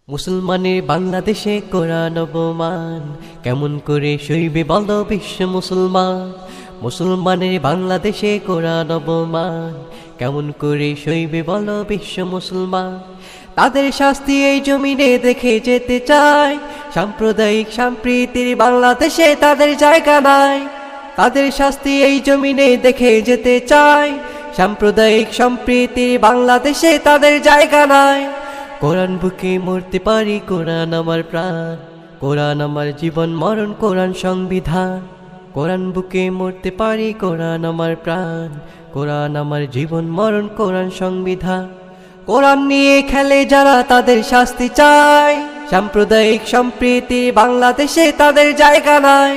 মুসলমানের বাংলাদেশে কোরআন অবমান কেমন করে সইবে বলো বিশ্ব মুসলমান। মুসলমানের বাংলাদেশে কোরআন অবমান কেমন করে সইবে বলো বিশ্ব মুসলমান। তাদের শাস্তি এই জমিনে দেখে যেতে চায়, সাম্প্রদায়িক সম্প্রীতির বাংলাদেশে তাদের জায়গা নাই। তাদের শাস্তি এই জমিনে দেখে যেতে চায়, সাম্প্রদায়িক সম্প্রীতির বাংলাদেশে তাদের জায়গা নাই। কোরআন বুকে মরতে পারি, কোরআন আমার প্রাণ, কোরআন আমার জীবন মরণ, কোরআন সংবিধান। কোরআন বুকে মরতে পারি, কোরআন আমার প্রাণ, কোরআন আমার জীবন মরণ, কোরআন সংবিধান। কোরআন নিয়ে খেলে যারা তাদের শাস্তি চায়, সাম্প্রদায়িক সম্প্রীতি বাংলাদেশে তাদের জায়গা নাই।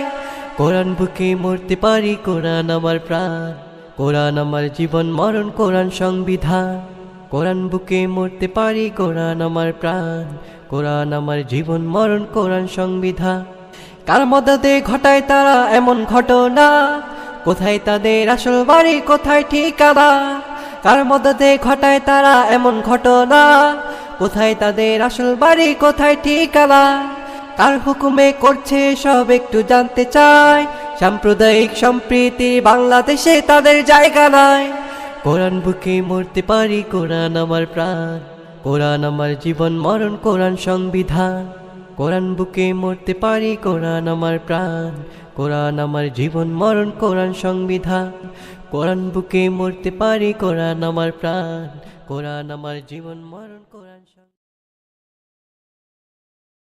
কোরআন বুকে মরতে পারি, কোরআন আমার প্রাণ, কোরআন আমার জীবন মরণ, কোরআন সংবিধান। কোরআন বুকে মরতে পারি, কোরআন আমার প্রাণ, কোরআন আমার জীবন মরণ, কোরআন সংবিধান। কার মদদে ঘটায় তারা এমন ঘটনা, কোথায় তাদের আসল বাড়ি, কোথায় ঠিকানা। কার মদদে ঘটায় তারা এমন ঘটনা, কোথায় তাদের আসল বাড়ি, কোথায় ঠিকানা। কার হুকুমে করছে সব একটু জানতে চাই, সাম্প্রদায়িক সম্প্রীতি বাংলাদেশে তাদের জায়গা নাই। কোরআন বুকে মরতে পারি, কোরআন আমার প্রাণ, কোরআন আমার জীবন মরণ, কোরআন সংবিধান। কোরআন বুকে মরতে পারি, কোরআন আমার প্রাণ, কোরআন আমার জীবন মরণ, কোরআন সংবিধান। কোরআন বুকে মরতে পারি, কোরআন আমার প্রাণ, কোরআন আমার জীবন মরণ, কোরআন।